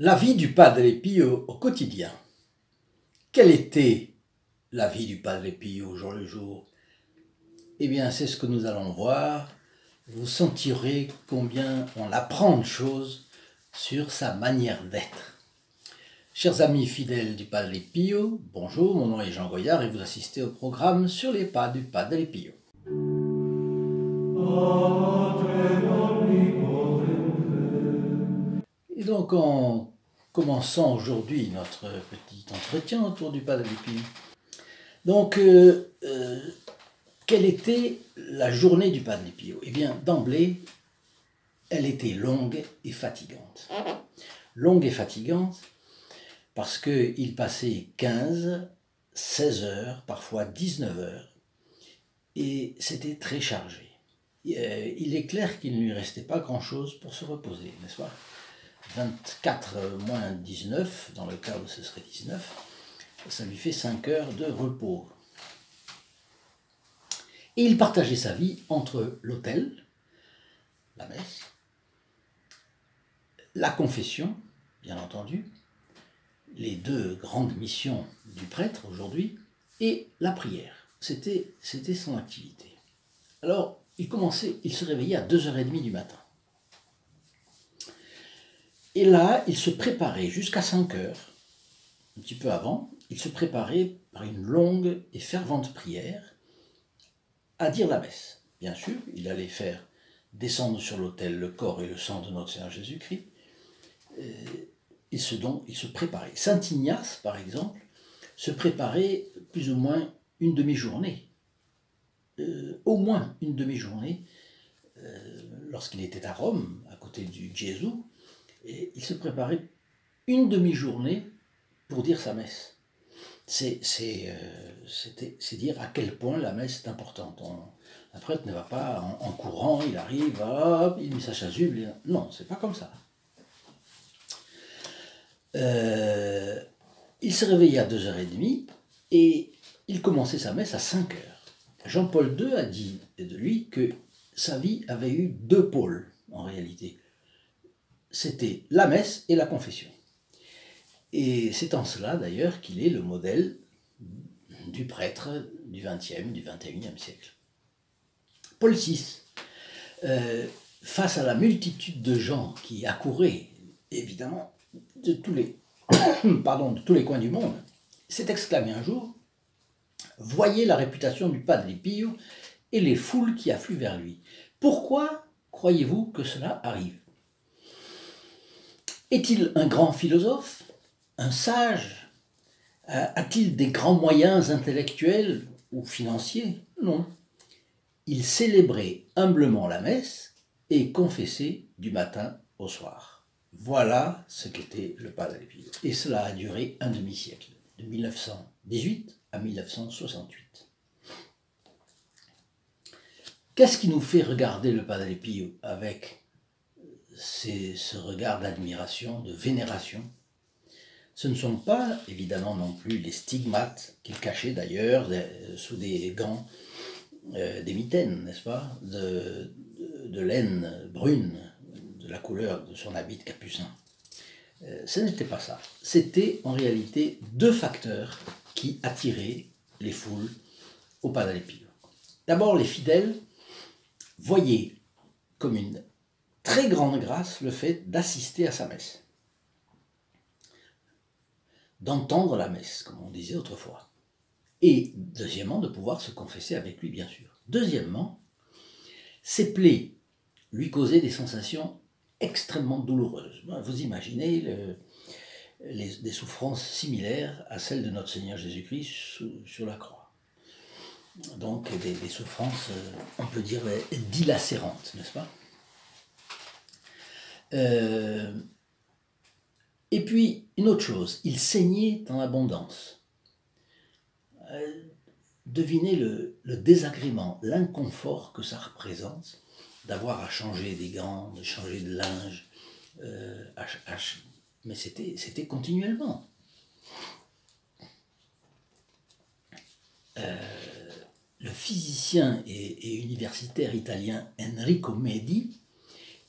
La vie du Padre Pio au quotidien. Quelle était la vie du Padre Pio au jour le jour? Eh bien, c'est ce que nous allons voir. Vous sentirez combien on apprend de choses sur sa manière d'être. Chers amis fidèles du Padre Pio, bonjour, mon nom est Jean Goyard et vous assistez au programme Sur les pas du Padre Pio. Et donc, en commençant aujourd'hui notre petit entretien autour du Padre Pio. Donc, quelle était la journée du Padre Pio? Eh bien, d'emblée, elle était longue et fatigante. Longue et fatigante parce qu'il passait 15, 16 heures, parfois 19 heures, et c'était très chargé. Il est clair qu'il ne lui restait pas grand-chose pour se reposer, n'est-ce pas? 24 moins 19, dans le cas où ce serait 19, ça lui fait 5 heures de repos. Et il partageait sa vie entre l'autel, la messe, la confession, bien entendu, les deux grandes missions du prêtre aujourd'hui, et la prière. C'était son activité. Alors, il se réveillait à 2h30 du matin. Et là, il se préparait jusqu'à 5 heures, un petit peu avant, il se préparait par une longue et fervente prière à dire la messe. Bien sûr, il allait faire descendre sur l'autel le corps et le sang de notre Seigneur Jésus-Christ. Il se préparait. Saint Ignace, par exemple, se préparait plus ou moins une demi-journée, au moins une demi-journée, lorsqu'il était à Rome, à côté du Gesù, et il se préparait une demi-journée pour dire sa messe. C'est dire à quel point la messe est importante. Un prêtre ne va pas en courant, il arrive, hop, il met sa chasuble. Non, c'est pas comme ça. Il se réveillait à 2h30 et il commençait sa messe à 5h. Jean-Paul II a dit de lui que sa vie avait eu deux pôles, en réalité. C'était la messe et la confession. Et c'est en cela, d'ailleurs, qu'il est le modèle du prêtre du XXe, du XXIe siècle. Paul VI, face à la multitude de gens qui accouraient, évidemment, de tous les coins du monde, s'est exclamé un jour: « Voyez la réputation du Padre Pio et les foules qui affluent vers lui. Pourquoi croyez-vous que cela arrive? Est-il un grand philosophe? Un sage? A-t-il des grands moyens intellectuels ou financiers? Non. Il célébrait humblement la messe et confessait du matin au soir. » Voilà ce qu'était le Padre Pio. Et cela a duré un demi-siècle, de 1918 à 1968. Qu'est-ce qui nous fait regarder le Padre Pio avec ce regard d'admiration, de vénération? Ce ne sont pas, évidemment non plus, les stigmates qu'il cachait d'ailleurs sous des gants, des mitaines, n'est-ce pas, de laine brune, de la couleur de son habit de capucin. Ce n'était pas ça. C'était en réalité deux facteurs qui attiraient les foules au Padre Pio. D'abord, les fidèles voyaient comme une très grande grâce le fait d'assister à sa messe, d'entendre la messe, comme on disait autrefois. Et deuxièmement, de pouvoir se confesser avec lui, bien sûr. Deuxièmement, ses plaies lui causaient des sensations extrêmement douloureuses. Vous imaginez des souffrances similaires à celles de notre Seigneur Jésus-Christ sur la croix. Donc des souffrances, on peut dire, dilacérantes, n'est-ce pas? Et puis, une autre chose, il saignait en abondance. Devinez le désagrément, l'inconfort que ça représente d'avoir à changer des gants, de changer de linge, mais c'était continuellement. Le physicien et universitaire italien Enrico Medi,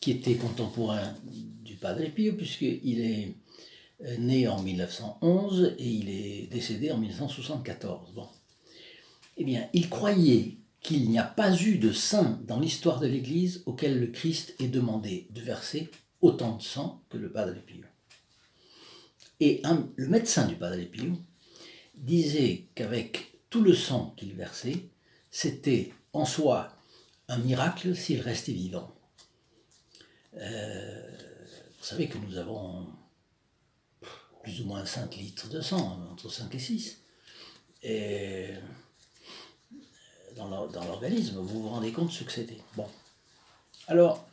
qui était contemporain du Padre Pio, puisqu'il est né en 1911 et il est décédé en 1974. Bon. Eh bien, il croyait qu'il n'y a pas eu de saint dans l'histoire de l'Église auquel le Christ ait demandé de verser autant de sang que le Padre Pio. Et le médecin du Padre Pio disait qu'avec tout le sang qu'il versait, c'était en soi un miracle s'il restait vivant. Vous savez que nous avons plus ou moins 5 litres de sang, entre 5 et 6. Et dans l'organisme, vous vous rendez compte de ce que c'était. Bon. Alors,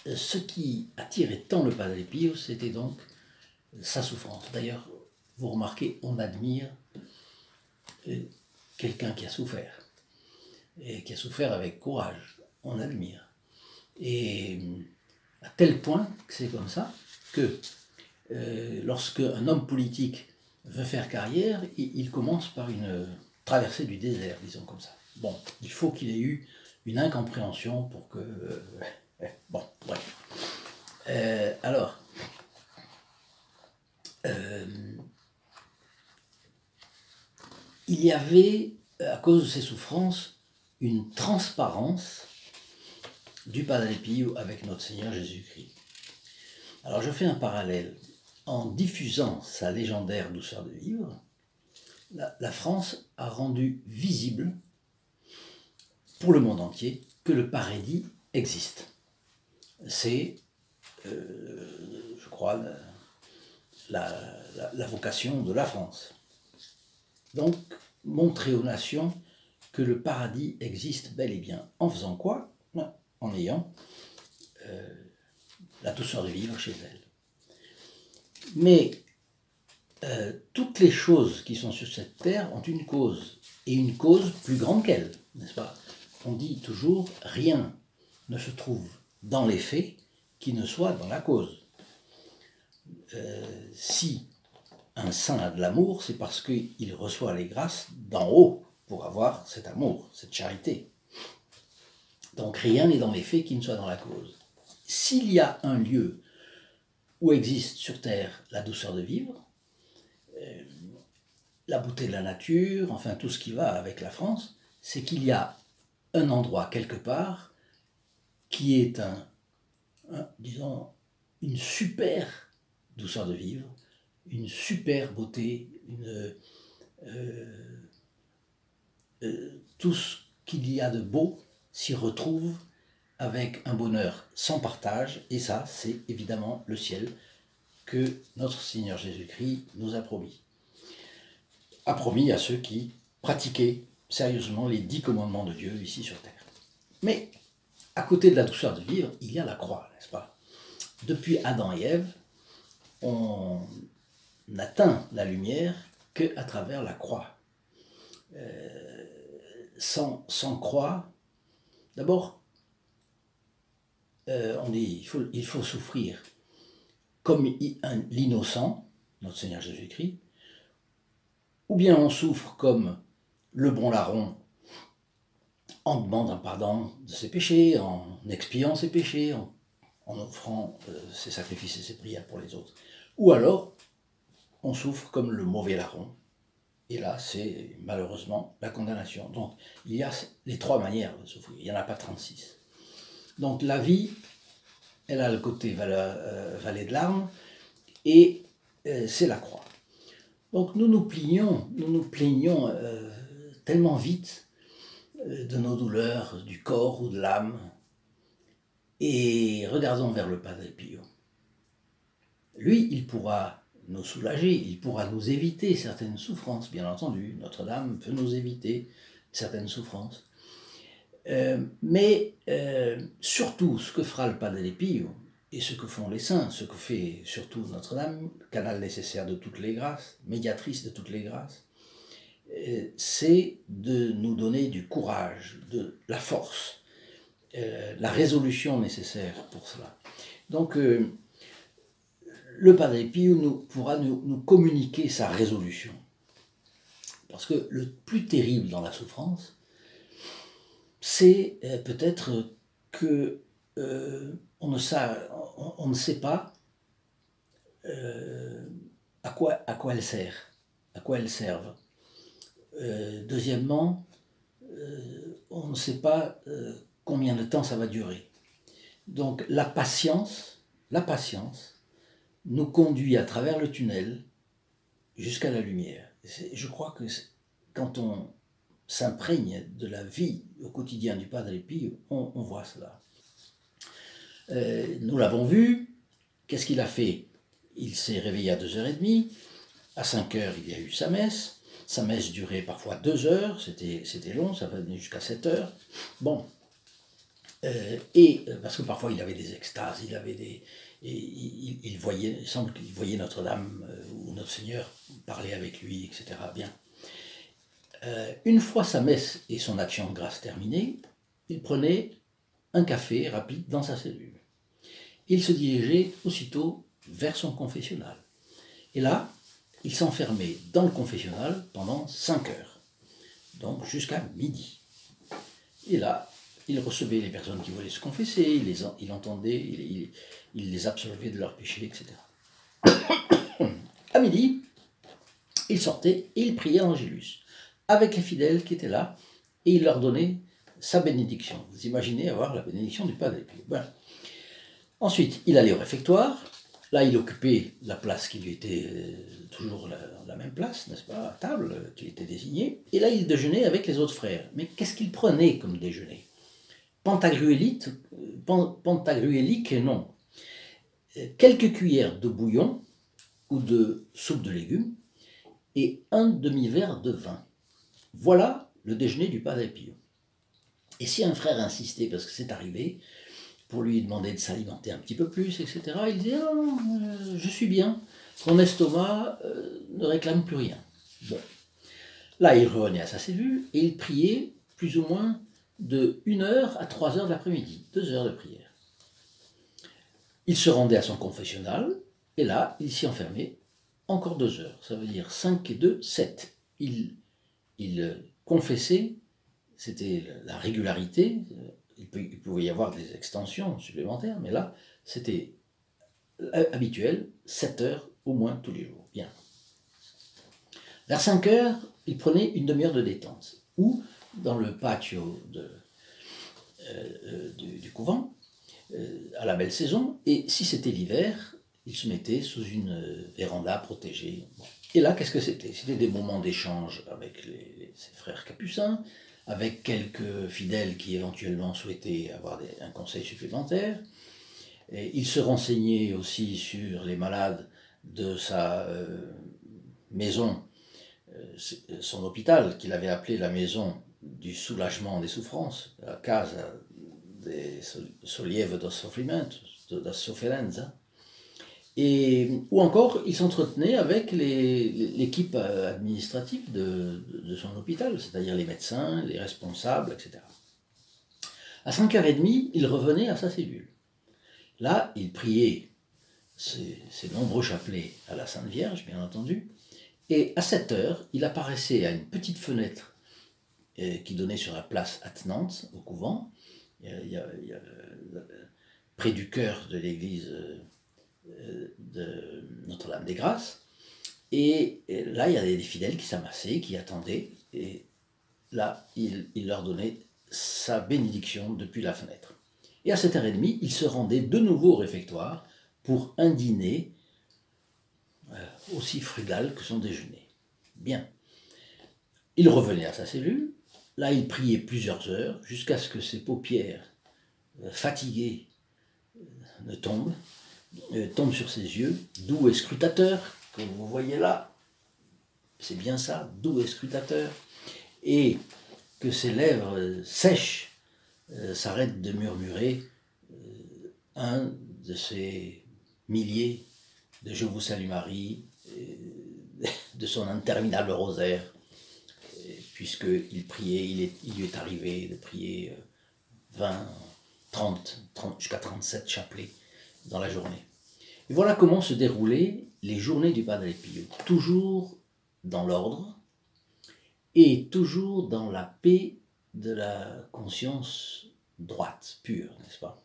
ce qui attirait tant le Padre Pio, c'était donc sa souffrance. D'ailleurs, vous remarquez, on admire quelqu'un qui a souffert. Et qui a souffert avec courage. On admire. Et à tel point que c'est comme ça que lorsque un homme politique veut faire carrière, il commence par une traversée du désert, disons comme ça. Bon, il faut qu'il ait eu une incompréhension pour que... bon, bref. Alors, il y avait, à cause de ses souffrances, une transparence du Padre Pio avec notre Seigneur Jésus-Christ. Alors je fais un parallèle. En diffusant sa légendaire douceur de vivre, la France a rendu visible pour le monde entier que le paradis existe. C'est, je crois, la vocation de la France. Donc, montrer aux nations que le paradis existe bel et bien. En faisant quoi? En ayant la douceur de vivre chez elle. Mais toutes les choses qui sont sur cette terre ont une cause, et une cause plus grande qu'elle, n'est-ce pas? On dit toujours, rien ne se trouve dans les faits qui ne soit dans la cause. Si un saint a de l'amour, c'est parce qu'il reçoit les grâces d'en haut pour avoir cet amour, cette charité. Donc rien n'est dans les faits qui ne soit dans la cause. S'il y a un lieu où existe sur terre la douceur de vivre, la beauté de la nature, enfin tout ce qui va avec la France, c'est qu'il y a un endroit quelque part qui est disons, une super douceur de vivre, une super beauté, tout ce qu'il y a de beau s'y retrouve avec un bonheur sans partage, et ça, c'est évidemment le ciel que notre Seigneur Jésus-Christ nous a promis. A promis à ceux qui pratiquaient sérieusement les 10 commandements de Dieu ici sur terre. Mais, à côté de la douceur de vivre, il y a la croix, n'est-ce pas? Depuis Adam et Ève, on n'atteint la lumière qu'à travers la croix. Sans croix, d'abord, on dit il faut souffrir comme l'innocent, notre Seigneur Jésus-Christ, ou bien on souffre comme le bon larron en demandant pardon de ses péchés, en expiant ses péchés, en offrant ses sacrifices et ses prières pour les autres. Ou alors, on souffre comme le mauvais larron. Et là, c'est malheureusement la condamnation. Donc, il y a les 3 manières de souffrir. Il n'y en a pas 36. Donc, la vie, elle a le côté vallée de larmes, et c'est la croix. Donc, nous nous plaignons tellement vite de nos douleurs du corps ou de l'âme, et regardons vers le Padre Pio. Lui, il pourra nous soulager, il pourra nous éviter certaines souffrances, bien entendu. Notre-Dame peut nous éviter certaines souffrances. Mais surtout, ce que fera le Padre Pio, et ce que font les saints, ce que fait surtout Notre-Dame, canal nécessaire de toutes les grâces, médiatrice de toutes les grâces, c'est de nous donner du courage, de la force, la résolution nécessaire pour cela. Donc, le Padre Pio pourra nous communiquer sa résolution. Parce que le plus terrible dans la souffrance, c'est peut-être que on ne sait pas à quoi elles servent, à quoi elles servent. Deuxièmement, on ne sait pas combien de temps ça va durer. Donc la patience nous conduit à travers le tunnel jusqu'à la lumière. Je crois que quand on s'imprègne de la vie au quotidien du Padre Pio, on voit cela. Nous l'avons vu, qu'est-ce qu'il a fait? Il s'est réveillé à 2h30, à 5h il y a eu sa messe durait parfois 2 heures, c'était long, ça venait jusqu'à 7h. Bon, parce que parfois il avait des extases, il voyait, il semble qu'il voyait Notre-Dame ou Notre Seigneur parler avec lui, etc. Bien. Une fois sa messe et son action de grâce terminée, il prenait un café rapide dans sa cellule. Il se dirigeait aussitôt vers son confessionnal. Et là, il s'enfermait dans le confessionnal pendant 5 heures, donc jusqu'à midi. Et là, il recevait les personnes qui voulaient se confesser, il entendait, il les absolvait de leurs péchés, etc. À midi, il sortait et il priait Angélus, avec les fidèles qui étaient là, et il leur donnait sa bénédiction. Vous imaginez avoir la bénédiction du Padre Pio. Voilà. Ensuite, il allait au réfectoire. Là, il occupait la place qui lui était toujours la même place, n'est-ce pas, à table, qui était désignée. Et là, il déjeunait avec les autres frères. Mais qu'est-ce qu'il prenait comme déjeuner? Pantagruélique, non. Quelques cuillères de bouillon ou de soupe de légumes et un demi-verre de vin. Voilà le déjeuner du Padre Pio. Et si un frère insistait, parce que c'est arrivé, pour lui demander de s'alimenter un petit peu plus, etc., il disait « Non, je suis bien, mon estomac ne réclame plus rien. » Bon. Là, il revenait à sa cellule et il priait plus ou moins de 1h à 3h de l'après-midi, 2 heures de prière. Il se rendait à son confessionnal et là, il s'y enfermait encore 2 heures. Ça veut dire 5 et 2, 7. Il confessait, c'était la régularité. Il pouvait y avoir des extensions supplémentaires, mais là, c'était habituel, 7 heures au moins tous les jours. Bien. Vers 5 heures, il prenait une demi-heure de détente, ou dans le patio du couvent, à la belle saison, et si c'était l'hiver, il se mettait sous une véranda protégée. Et là, qu'est-ce que c'était? C'était des moments d'échange avec ses frères capucins, avec quelques fidèles qui éventuellement souhaitaient avoir un conseil supplémentaire. Et il se renseignait aussi sur les malades de sa maison, son hôpital, qu'il avait appelé la maison du soulagement des souffrances, la Casa de Sollievo do Soffrimento, da Sofferenza. Ou encore, il s'entretenait avec l'équipe administrative de son hôpital, c'est-à-dire les médecins, les responsables, etc. À 5h30, il revenait à sa cellule. Là, il priait ses nombreux chapelets à la Sainte Vierge, bien entendu, et à 7h, il apparaissait à une petite fenêtre qui donnait sur la place attenante au couvent, près du chœur de l'église de Notre-Dame-des-Grâces, et là il y avait des fidèles qui s'amassaient, qui attendaient, et là il leur donnait sa bénédiction depuis la fenêtre. Et à 7h30, il se rendait de nouveau au réfectoire pour un dîner aussi frugal que son déjeuner. Bien. Il revenait à sa cellule, là il priait plusieurs heures, jusqu'à ce que ses paupières fatiguées ne tombent sur ses yeux, doux et scrutateurs, que vous voyez là, c'est bien ça, doux et scrutateurs, et que ses lèvres sèches s'arrêtent de murmurer un de ces milliers de Je vous salue Marie, de son interminable rosaire, puisqu'il priait, il lui est arrivé de prier 20, 30 jusqu'à 37 chapelets dans la journée. Et voilà comment se déroulaient les journées du Padre Pio, toujours dans l'ordre et toujours dans la paix de la conscience droite, pure, n'est-ce pas?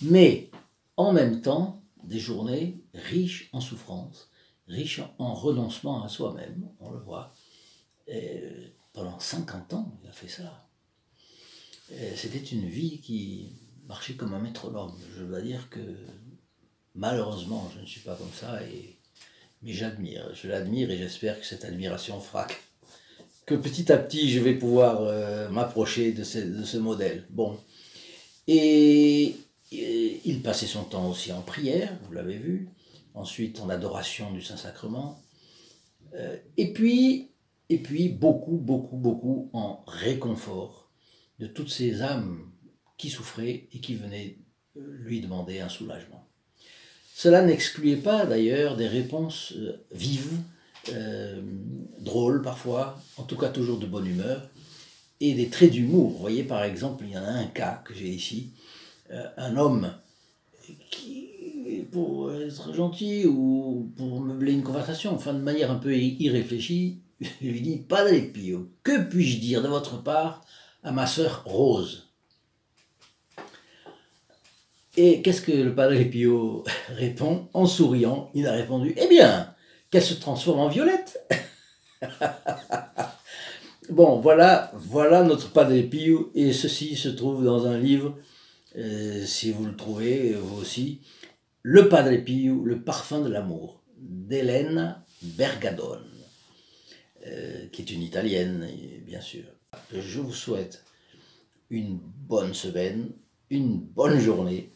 Mais en même temps, des journées riches en souffrance, riches en renoncement à soi-même, on le voit. Et pendant 50 ans, il a fait ça. C'était une vie qui marchait comme un métronome. Je dois dire que malheureusement, je ne suis pas comme ça, mais j'admire. Je l'admire et j'espère que cette admiration fera que petit à petit, je vais pouvoir m'approcher de ce modèle. Bon. Et il passait son temps aussi en prière, vous l'avez vu, ensuite en adoration du Saint-Sacrement, et puis beaucoup en réconfort de toutes ces âmes qui souffraient et qui venaient lui demander un soulagement. Cela n'excluait pas d'ailleurs des réponses vives, drôles parfois, en tout cas toujours de bonne humeur, et des traits d'humour. Vous voyez par exemple, il y en a un cas que j'ai ici, un homme qui, pour être gentil ou pour meubler une conversation, enfin de manière un peu irréfléchie, lui dit « Padre Pio, que puis-je dire de votre part à ma sœur Rose ?» Et qu'est-ce que le Padre Pio répond? En souriant, il a répondu « Eh bien, qu'elle se transforme en violette !» Bon, voilà notre Padre Pio, et ceci se trouve dans un livre, si vous le trouvez, vous aussi, Le Padre Pio, le parfum de l'amour, d'Elena Bergadone, qui est une Italienne, bien sûr. Je vous souhaite une bonne semaine, une bonne journée,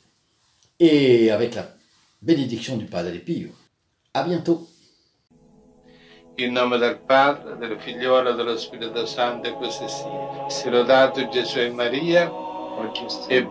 et avec la bénédiction du Padre Pio. À bientôt. In nome del Padre, del Figliolo e dello Spirito Santo, e così sia. Sia lodato Gesù e Maria, e